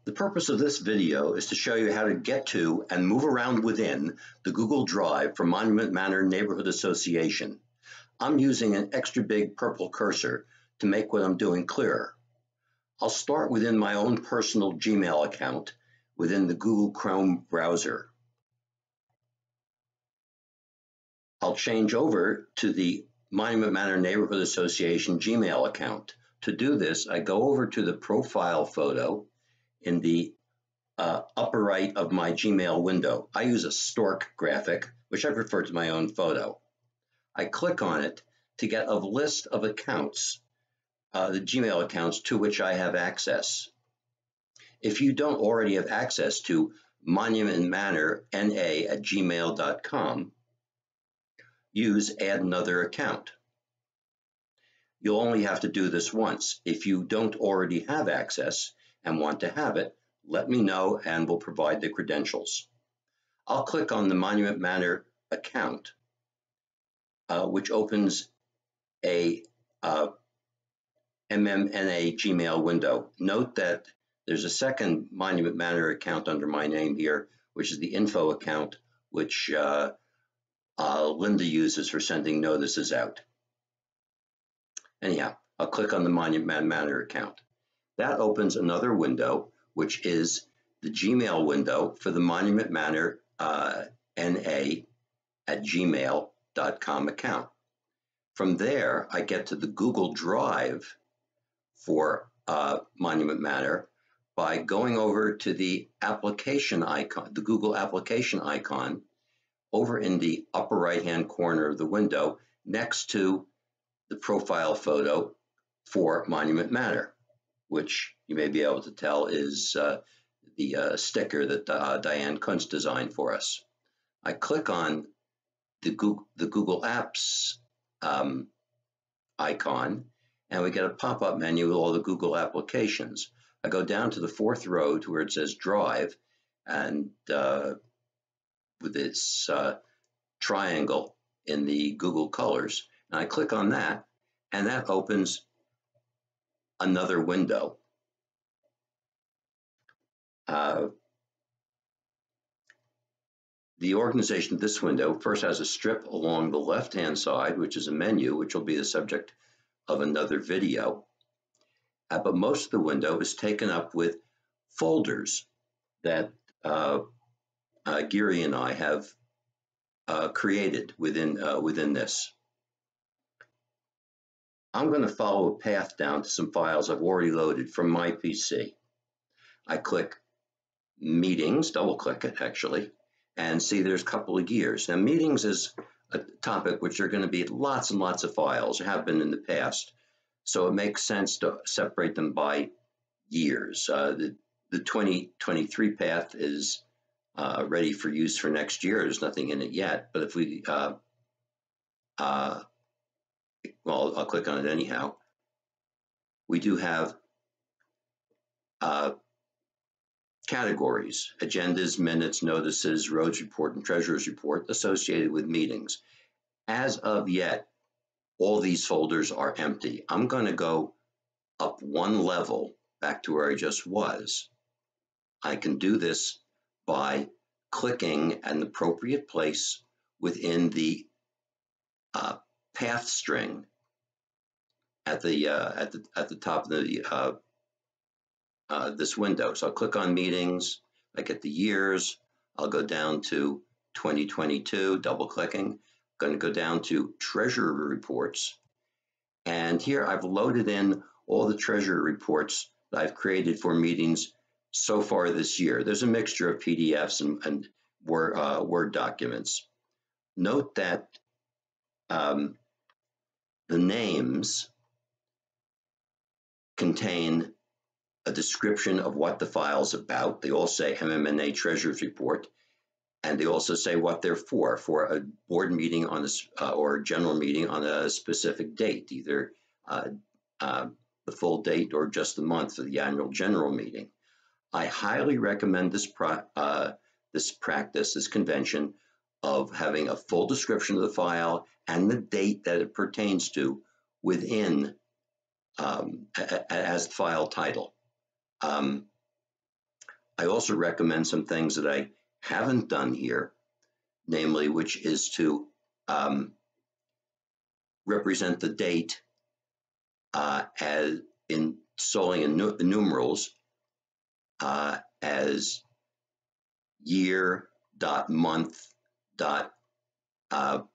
The purpose of this video is to show you how to get to and move around within the Google Drive for Monument Manor Neighborhood Association. I'm using an extra big purple cursor to make what I'm doing clearer. I'll start within my own personal Gmail account within the Google Chrome browser. I'll change over to the Monument Manor Neighborhood Association Gmail account. To do this, I go over to the profile photo in the upper right of my Gmail window. I use a Stork graphic, which I prefer to my own photo. I click on it to get a list of accounts, the Gmail accounts to which I have access. If you don't already have access to monumentmanorna@gmail.com, use Add Another Account. You'll only have to do this once. If you don't already have access and want to have it, let me know and we'll provide the credentials. I'll click on the Monument Manor account, which opens a MMNA Gmail window. Note that there's a second Monument Manor account under my name here, which is the info account, which Linda uses for sending notices out. Anyhow, I'll click on the Monument Manor account. That opens another window, which is the Gmail window for the Monument Manor na@gmail.com account. From there, I get to the Google Drive for Monument Manor by going over to the application icon, the Google application icon, over in the upper right-hand corner of the window next to the profile photo for Monument Manor, which you may be able to tell is the sticker that Diane Kuntz designed for us. I click on the Google Apps icon, and we get a pop-up menu with all the Google applications. I go down to the fourth row to where it says Drive, and with its triangle in the Google colors, and I click on that, and that opens another window. The organization of this window first has a strip along the left-hand side, which is a menu, which will be the subject of another video. But most of the window is taken up with folders that Giri and I have created within this. I'm going to follow a path down to some files I've already loaded from my PC. I click Meetings, double click it actually, and see there's a couple of years. Now, meetings is a topic which are going to be lots and lots of files, have been in the past, so it makes sense to separate them by years. The 2023 path is ready for use for next year. There's nothing in it yet, but if we, well, I'll click on it anyhow. We do have categories: agendas, minutes, notices, roads report, and treasurer's report associated with meetings. As of yet, all these folders are empty. I'm going to go up one level back to where I just was. I can do this by clicking an appropriate place within the path string at the top of the this window. So I'll click on meetings, I get the years, I'll go down to 2022, double clicking, going to go down to treasurer reports, and here I've loaded in all the treasurer reports that I've created for meetings so far this year. There's a mixture of PDFs and Word documents. Note that the names contain a description of what the file's about. They all say MMNA Treasurer's Report, and they also say what they're for a board meeting on this or a general meeting on a specific date, either the full date or just the month for the annual general meeting. I highly recommend this this convention of having a full description of the file and the date that it pertains to within as the file title. I also recommend some things that I haven't done here, namely, which is to represent the date as in solely in numerals as year dot month dot dot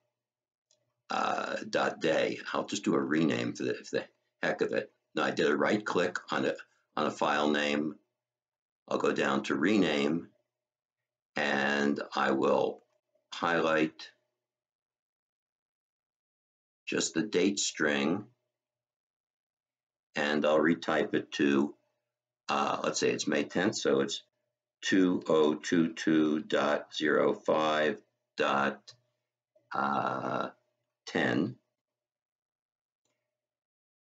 day. I'll just do a rename for the heck of it. Now I did a right click on a file name. I'll go down to rename, and I will highlight just the date string, and I'll retype it to let's say it's May 10th, so it's 2022.05.10.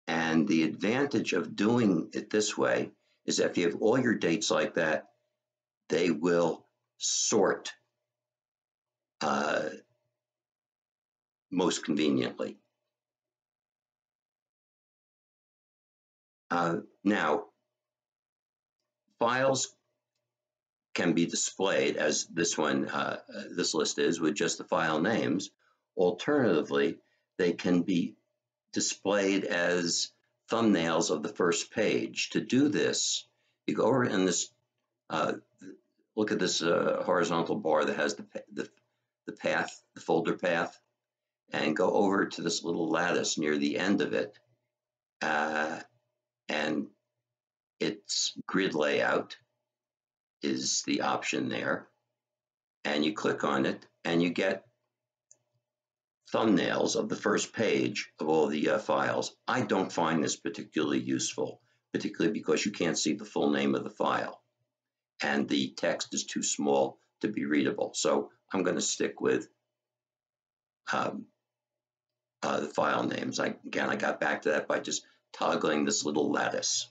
And the advantage of doing it this way is that if you have all your dates like that, they will sort most conveniently. Now, files can be displayed as this one, this list is, with just the file names. Alternatively, they can be displayed as thumbnails of the first page. To do this, you go over in this, look at this horizontal bar that has the path, the folder path, and go over to this little lattice near the end of it, and its grid layout is the option there, and you click on it and you get thumbnails of the first page of all the files. I don't find this particularly useful, particularly because you can't see the full name of the file and the text is too small to be readable. So I'm going to stick with the file names. Again, I got back to that by just toggling this little lattice.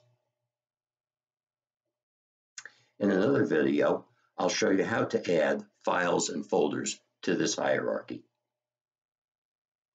In another video, I'll show you how to add files and folders to this hierarchy.